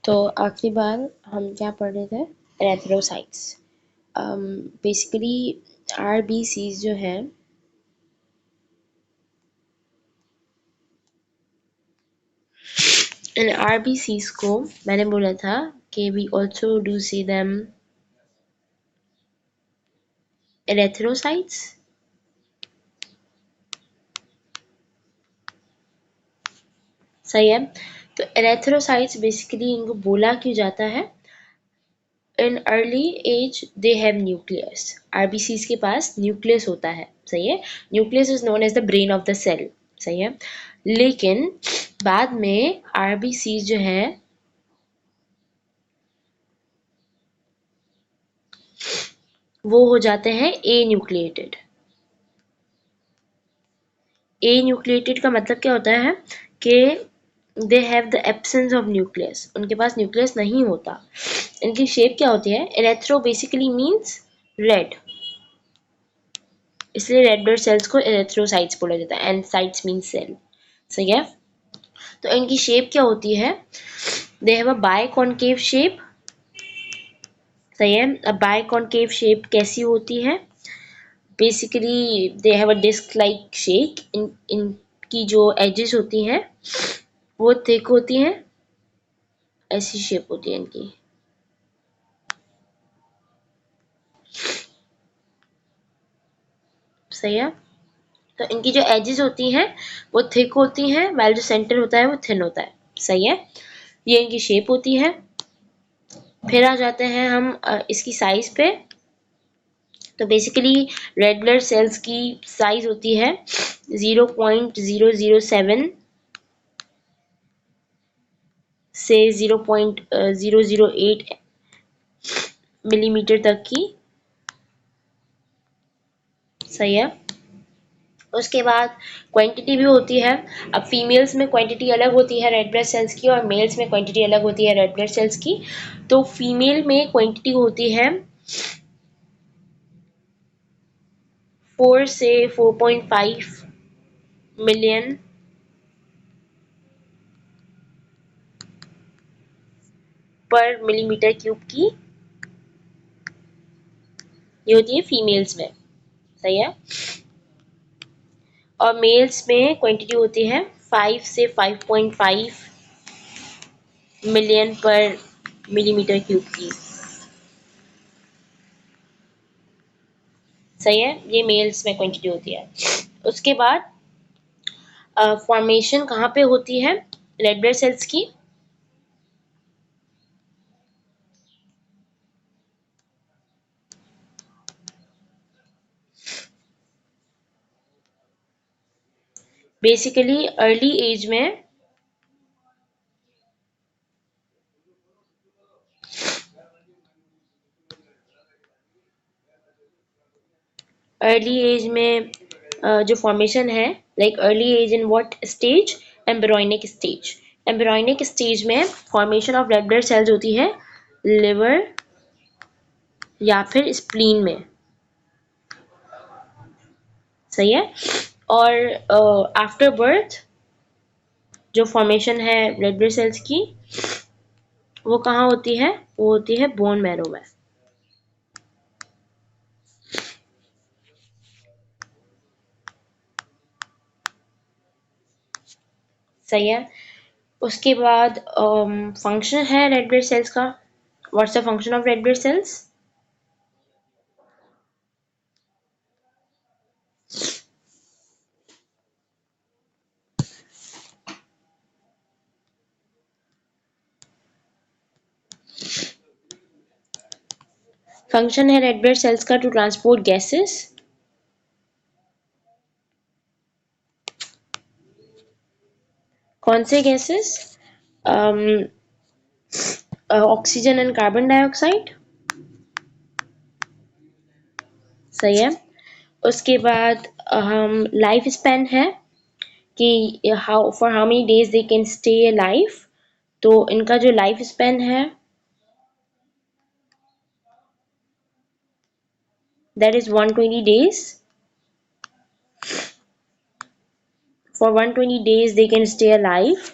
तो आखिरी बार हम क्या पढ़ रहे थे? एरेथ्रोसाइट्स। बेसिकली आरबीसीज जो है, इन आरबीसीज को मैंने बोला था कि we also do see them erythrocytes. सही है। तो एरेथ्रोसाइट्स बेसिकली इनको बोला क्यों जाता है? In early age they have nucleus. RBCs के पास न्यूक्लियस होता है। सही है। Nucleus is known as the brain of the cell. सही है। लेकिन बाद में आरबीसीज जो है वो हो जाते हैं ए न्यूक्लिएटेड। ए न्यूक्लिएटेड का मतलब क्या होता है कि they have the absence of nucleus, उनके पास न्यूक्लियस नहीं होता। इनकी शेप क्या होती है? एरेथ्रो बेसिकली मीन्स रेड, इसलिए रेड ब्लड सेल्स को एरेथ्रोसाइट्स बोला जाता है, एंड साइट्स मीन सेल। सही है। तो इनकी शेप क्या होती है? They have a biconcave shape. सही है। अब बाय कॉनकेव शेप कैसी होती है? Basically they have a disc like shape. इनकी जो एजेस होती हैं वो थिक होती हैं, ऐसी शेप होती है इनकी। सही है। तो इनकी जो एजेस होती हैं वो थिक होती हैं, वाइल जो सेंटर होता है वो थिन होता है। सही है। ये इनकी शेप होती है। फिर आ जाते हैं हम इसकी साइज पे। तो बेसिकली रेड ब्लड सेल्स की साइज होती है 0.007 से 0.008 मिलीमीटर तक की। सही है। उसके बाद क्वांटिटी भी होती है। अब फीमेल्स में क्वांटिटी अलग होती है रेड ब्लड सेल्स की, और मेल्स में क्वांटिटी अलग होती है रेड ब्लड सेल्स की। तो फीमेल में क्वांटिटी होती है 4 से 4.5 मिलियन पर मिलीमीटर क्यूब की। ये होती है फीमेल्स में। सही है। और मेल्स में क्वांटिटी होती है 5 से 5.5 मिलियन पर मिलीमीटर क्यूब की। सही है। ये मेल्स में क्वांटिटी होती है। उसके बाद फॉर्मेशन कहाँ पे होती है रेड ब्लड सेल्स की? बेसिकली अर्ली एज में जो फॉर्मेशन है, like early age in what stage? Embryonic stage. Embryonic stage में formation of red blood cells होती है लिवर या फिर स्प्लीन में। सही है। और आफ्टर बर्थ जो फॉर्मेशन है रेड ब्लड सेल्स की वो कहाँ होती है? वो होती है बोन मैरो में। सही है। उसके बाद फंक्शन है रेड ब्लड सेल्स का। What's the function of red blood sales? Function है रेड ब्लड सेल्स का टू ट्रांसपोर्ट गैसेस। कौन से gases? Oxygen and carbon dioxide. सही है। उसके बाद हम लाइफ स्पैन है कि how for how many days they can stay life. तो इनका जो लाइफ स्पैन है that is 120 days. For 120 days they can stay alive.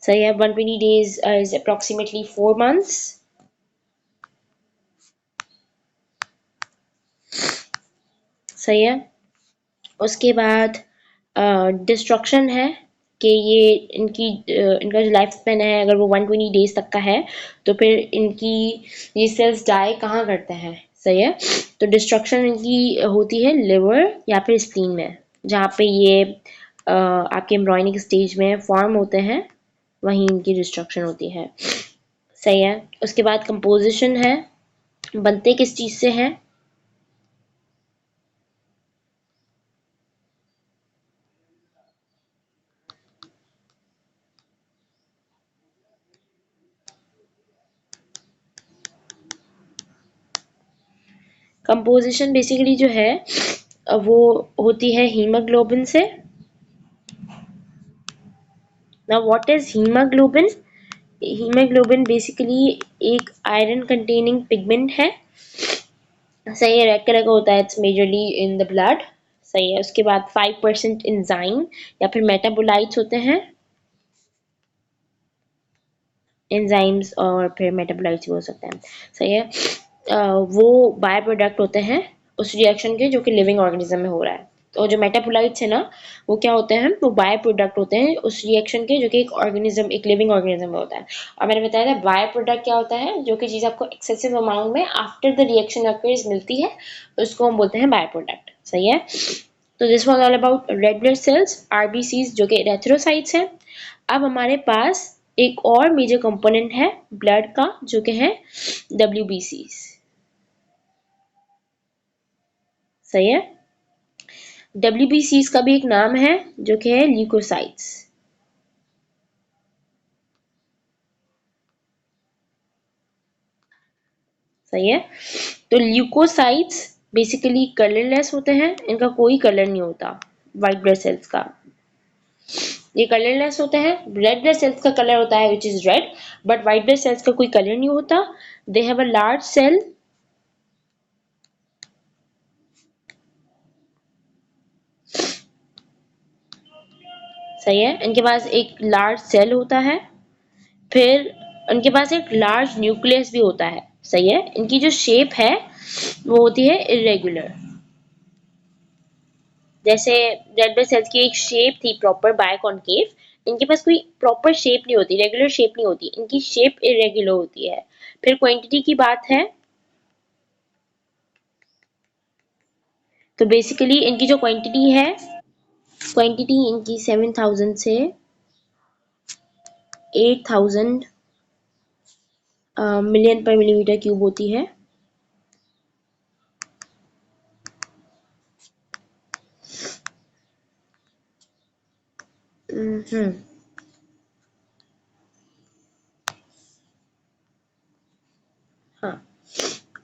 सही है. 120 days is approximately 4 months. सही है. उसके बाद डिस्ट्रक्शन है कि ये इनका जो लाइफ स्पेन है अगर वो 120 डेज तक का है तो फिर इनकी ये सेल्स डाई कहाँ करते हैं. सही है. तो डिस्ट्रक्शन इनकी होती है लिवर या फिर स्प्लीन में, जहाँ पे ये आपके एम्ब्रॉयनिक स्टेज में फॉर्म होते हैं, वहीं इनकी डिस्ट्रक्शन होती है. सही है. उसके बाद कंपोजिशन है, बनते किस चीज़ से हैं. कंपोजिशन बेसिकली जो है वो होती है हीमोग्लोबिन से. Now what is haemoglobin. Haemoglobin basically एक आयरन कंटेनिंग पिगमेंट है. सही है. रेड कलर का होता है. It's majorly in the blood. सही है. उसके बाद 5% एंजाइम या फिर मेटाबोलाइट्स होते हैं. एंजाइम्स और फिर मेटाबोलाइट्स भी हो सकते हैं. सही है. वो बाय प्रोडक्ट होते हैं उस रिएक्शन के जो कि लिविंग ऑर्गेनिज्म में हो रहा है. तो जो मेटाबोलाइट्स है ना, वो क्या होते हैं, वो बाय प्रोडक्ट होते हैं उस रिएक्शन के जो कि एक ऑर्गेनिज्म, एक लिविंग ऑर्गेनिज्म में होता है. और मैंने बताया था बाय प्रोडक्ट क्या होता है, जो कि चीज़ आपको एक्सेसिव अमाउंट में आफ्टर द रिएक्शन अकर्स मिलती है, उसको हम बोलते हैं बाय प्रोडक्ट. सही है. तो this was all about red blood sales, RBCs, जो कि एरेथ्रोसाइट्स हैं. अब हमारे पास एक और मेजर कंपोनेंट है ब्लड का, जो कि है डब्ल्यूबीसीज. सही है. डब्ल्यूबीसीज का भी एक नाम है जो कि है ल्यूकोसाइट्स. सही है. तो ल्यूकोसाइट्स बेसिकली कलरलेस होते हैं, इनका कोई कलर नहीं होता. वाइट ब्लड सेल्स का ये कलरलेस होते हैं. रेड ब्लड सेल्स का कलर होता है which is red, but white blood cells का कोई कलर नहीं होता. They have a large cell. सही है. इनके पास एक लार्ज सेल होता है, फिर उनके पास एक लार्ज न्यूक्लियस भी होता है. सही है. इनकी जो शेप है वो होती है इरेगुलर. जैसे रेड ब्लड सेल्स की एक शेप थी प्रॉपर बायकॉन्केव, इनके पास कोई प्रॉपर शेप नहीं होती, रेगुलर शेप नहीं होती, इनकी शेप इरेगुलर होती है. फिर क्वांटिटी की बात है, तो बेसिकली इनकी जो क्वांटिटी है, क्वांटिटी इनकी 7000 से 8000 मिलियन पर मिलीमीटर क्यूब होती है. हम्म. हाँ.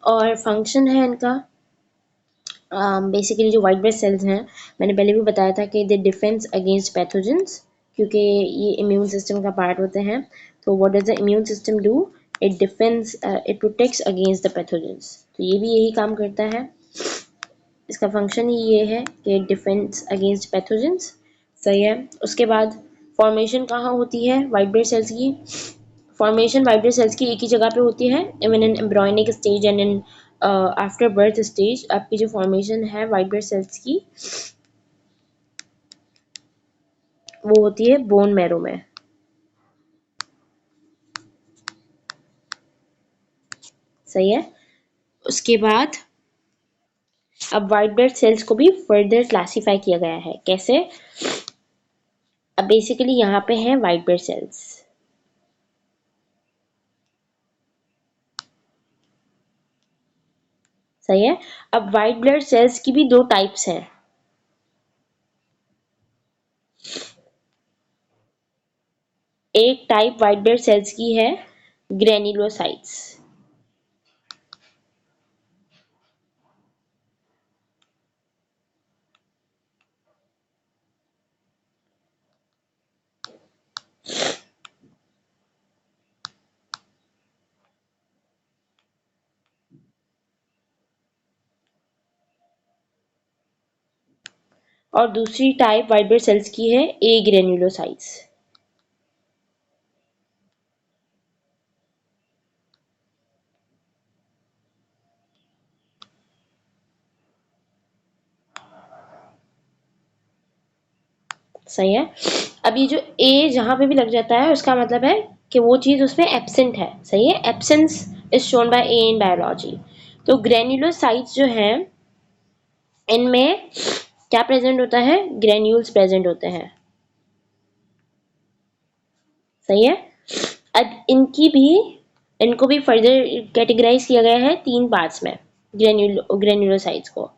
और फंक्शन है इनका, बेसिकली जो वाइट ब्लड सेल्स हैं, मैंने पहले भी बताया था कि दे डिफेंस अगेंस्ट पैथोजेंस, क्योंकि ये इम्यून सिस्टम का पार्ट होते हैं. तो what does the immune system do, it defence, it protects against the pathogens. तो ये भी यही काम करता है. इसका फंक्शन ही ये है कि डिफेंस अगेंस्ट पैथोजेंस. सही है. उसके बाद फॉर्मेशन कहाँ होती है वाइट ब्लड सेल्स की. फॉर्मेशन वाइट ब्लड सेल्स की एक ही जगह पे होती है, even in embryonic stage and in after birth stage. आपकी जो फॉर्मेशन है वाइट ब्लड सेल्स की, वो होती है बोन मैरो में. सही है. उसके बाद अब वाइट ब्लड सेल्स को भी फर्दर क्लासिफाई किया गया है. कैसे. अब बेसिकली यहाँ पे है वाइट ब्लड सेल्स. सही है. अब वाइट ब्लड सेल्स की भी दो टाइप्स हैं. एक टाइप वाइट ब्लड सेल्स की है ग्रेन्युलोसाइट्स. और दूसरी टाइप वाइट ब्लड सेल्स की है ए ग्रेन्युलोसाइट्स. सही है। अब ये जो ए जहां पे भी लग जाता है उसका मतलब है कि वो चीज उसमें एब्सेंट है। सही है, absence is shown by A in biology. तो ग्रेन्युलोसाइट्स जो हैं इनमें क्या प्रेजेंट होता है, ग्रेन्यूल्स प्रेजेंट होते हैं। सही है। अब इनको भी फर्दर कैटेगराइज किया गया है 3 पार्ट्स में, ग्रेन्युलोसाइट्स को।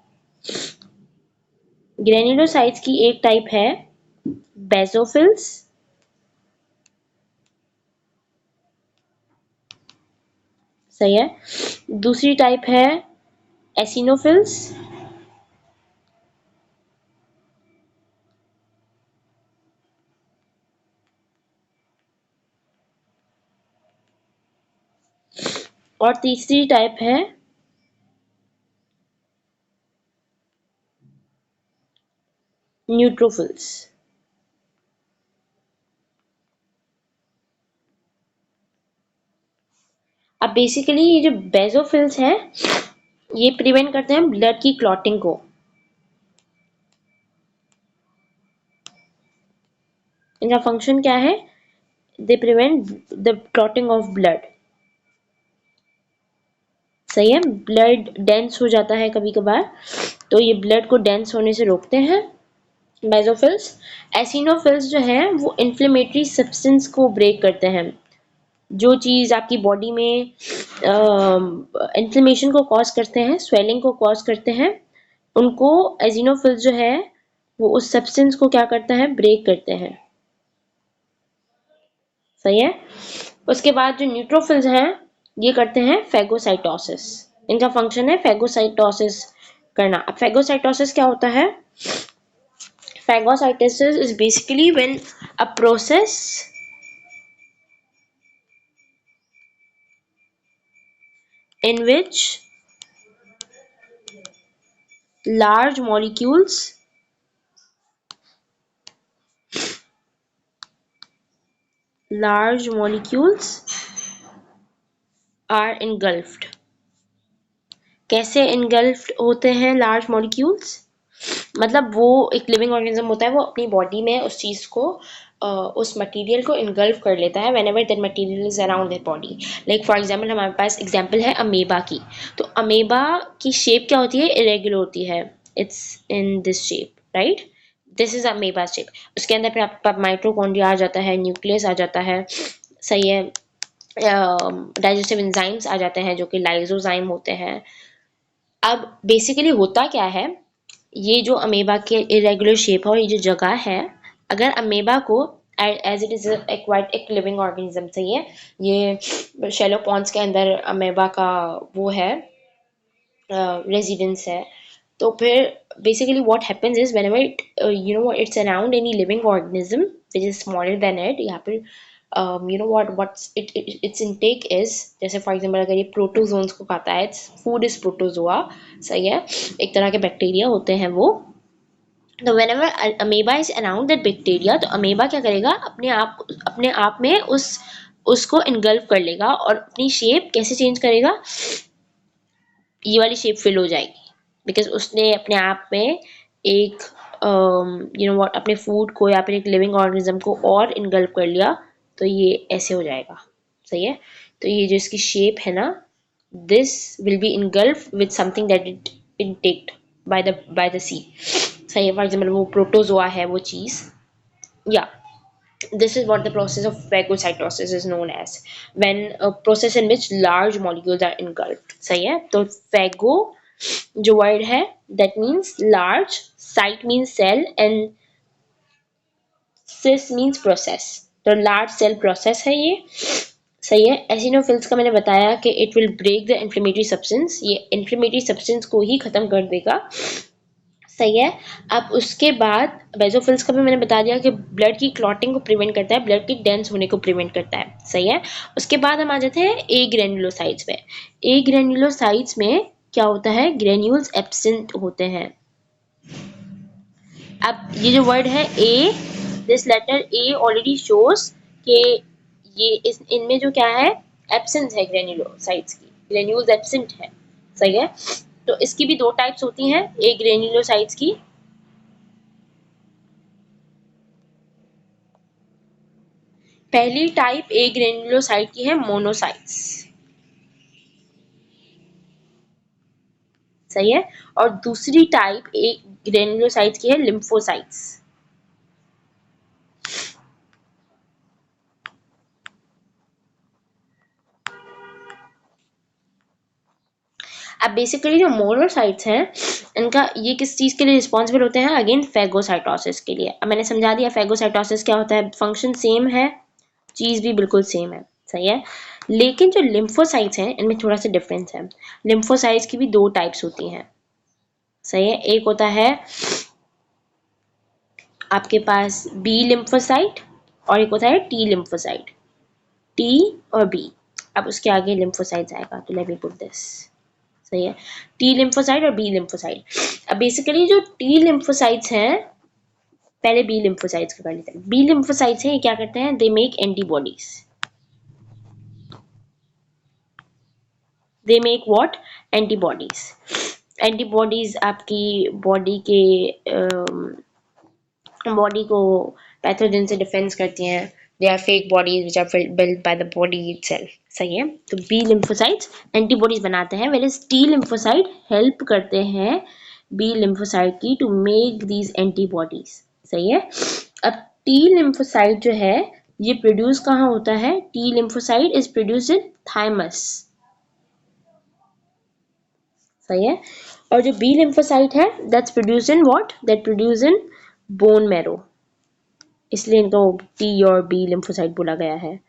ग्रेन्युलोसाइट्स की एक टाइप है बेसोफिल्स, सही है। दूसरी टाइप है एसिनोफिल्स, और तीसरी टाइप है न्यूट्रोफिल्स। अब बेसिकली ये जो बेसोफिल्स हैं ये प्रिवेंट करते हैं ब्लड की क्लॉटिंग को। इनका फंक्शन क्या है, they prevent the clotting of blood. सही है, ब्लड डेंस हो जाता है कभी कभार, तो ये ब्लड को डेंस होने से रोकते हैं बेसोफिल्स। एसिनोफिल्स जो है वो इन्फ्लेमेटरी सब्सटेंस को ब्रेक करते हैं। जो चीज आपकी बॉडी में इन्फ्लेमेशन को कॉज करते हैं, स्वेलिंग को कॉज करते हैं, उनको एसिनोफिल्स जो है वो उस सब्सटेंस को क्या करता है, ब्रेक करते हैं। सही है। उसके बाद जो न्यूट्रोफिल्स हैं ये करते हैं फेगोसाइटोसिस। इनका फंक्शन है फेगोसाइटोसिस करना। अब फेगोसाइटोसिस क्या होता है, phagocytosis is basically when a process in which large molecules are engulfed। कैसे engulfed होते हैं लार्ज मॉलिक्यूल्स, मतलब वो एक लिविंग ऑर्गेनिज्म होता है, वो अपनी बॉडी में उस चीज को उस मटेरियल को इनगल्फ कर लेता है whenever that material is around their body. Like for example हमारे पास एग्जांपल है अमीबा की। तो अमीबा की शेप क्या होती है, इरेगुलर होती है, it's in this shape, right. This is amoeba shape. उसके अंदर फिर आपका माइटोकॉन्ड्रिया आ जाता है, न्यूक्लियस आ जाता है, सही है, डाइजेस्टिव एंजाइम्स आ जाते हैं जो कि लाइजोजाइम होते हैं। अब बेसिकली होता क्या है, ये जो अमीबा के इरेगुलर शेप है और ये जो जगह है, अगर अमीबा को एज इट इज एक्वाइट एक लिविंग ऑर्गेनिज्म, सही है, ये शैलो पॉन्ड्स के अंदर अमीबा का वो है रेजिडेंस है। तो फिर basically what happens is whenever it it's around any living organism which is smaller than it, या फिर व्हाट्स इट्स इनटेक इज, जैसे फॉर एग्जांपल अगर ये प्रोटोजोन्स को खाता है, इट्स फूड इज प्रोटोजोआ, सही है, एक तरह के बैक्टीरिया होते हैं वो। तो whenever amoeba is around that bacteria, तो अमीबा क्या करेगा, अपने आप में उसको इनगल्फ कर लेगा और अपनी शेप कैसे चेंज करेगा, ये वाली शेप फिल हो जाएगी, बिकॉज उसने अपने आप में एक व्हाट अपने फूड को या फिर एक लिविंग ऑर्गेनिज्म को और इनगल्फ कर लिया, तो ये ऐसे हो जाएगा। सही है। तो ये जो इसकी शेप है ना, this will be engulfed with something that it intaked by the sea। सही है, फॉर एग्जाम्पल वो प्रोटोजोआ है वो चीज, या this is what the process of phagocytosis is known as, when a process in which large molecules are engulfed। सही है। तो phago जो वर्ड है that means large, site means cell and sys means process। तो large cell process है ये। सही है। एसिनोफिल्स का मैंने बताया कि it will break the inflammatory substance, ये इन्फ्लेमेटरी सब्सटेंस को ही खत्म कर देगा। सही है। अब उसके बाद बेसोफिल्स का भी मैंने बता दिया कि ब्लड की क्लॉटिंग को प्रिवेंट करता है, ब्लड की डेंस होने को प्रिवेंट करता है। सही है। उसके बाद हम आ जाते हैं ए ग्रेन्युलोसाइट्स में। ए ग्रेन्युलोसाइट्स में क्या होता है, ग्रेन्यूल्स एब्सेंट होते हैं। अब ये जो वर्ड है A, this letter A already shows कि ये इनमें जो क्या है, एब्सेंस है ग्रेन्युलोसाइट्स की, ग्रेन्यूल्स एब्सेंट है। सही है। तो इसकी भी 2 टाइप्स होती हैं ए ग्रेन्युलोसाइट्स की। पहली टाइप ए ग्रेन्युलोसाइट की है मोनोसाइट्स, सही है, और दूसरी टाइप ए ग्रेन्युलोसाइट्स की है लिम्फोसाइट्स। अब बेसिकली जो मोनोसाइट्स हैं इनका ये किस चीज़ के लिए रिस्पॉन्सिबल होते हैं, अगेन फेगोसाइटोसिस के लिए। अब मैंने समझा दिया फेगोसाइटोसिस क्या होता है, फंक्शन सेम है, चीज़ भी बिल्कुल सेम है, सही है। लेकिन जो लिम्फोसाइट्स हैं इनमें थोड़ा सा डिफरेंस है। लिम्फोसाइट्स की भी दो टाइप्स होती हैं, सही है। एक होता है आपके पास बी लिम्फोसाइट और एक होता है टी लिम्फोसाइट, टी और बी। अब उसके आगे लिम्फोसाइट्स आएगा, तो लेट मी पुट दिस, सही है, टी लिम्फोसाइट और बी लिम्फोसाइट। अब बेसिकली जो टी लिम्फोसाइट्स हैं, पहले बी लिम्फोसाइट्स का कर लेते हैं। बी लिम्फोसाइट्स हैं, ये क्या करते हैं, they make antibodies, they make what, antibodies. Antibodies आपकी बॉडी को पैथोजन से डिफेंस करती हैं। They are fake bodies which are build by the body itself, सही है। तो बी लिम्फोसाइट्स एंटीबॉडीज बनाते हैं, वेयर टी लिम्फोसाइट हेल्प करते हैं बी लिम्फोसाइट की टू मेक दीज एंटीबॉडीज, सही है। अब टी लिम्फोसाइट जो है ये प्रोड्यूस कहाँ होता है, T lymphocyte is produce in thymus, सही है। और जो बी लिम्फोसाइट है that's produce in what, that produce in bone marrow, इसलिए इनको टी और बी लिम्फोसाइट बोला गया है,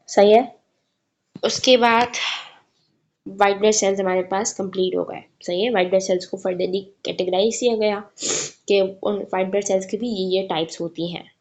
सही है। उसके बाद वाइट ब्लड सेल्स हमारे पास कंप्लीट हो गए, सही है। वाइट ब्लड सेल्स को फर्दरली कैटेगराइज किया गया कि उन वाइट ब्लड सेल्स की भी ये टाइप्स होती हैं।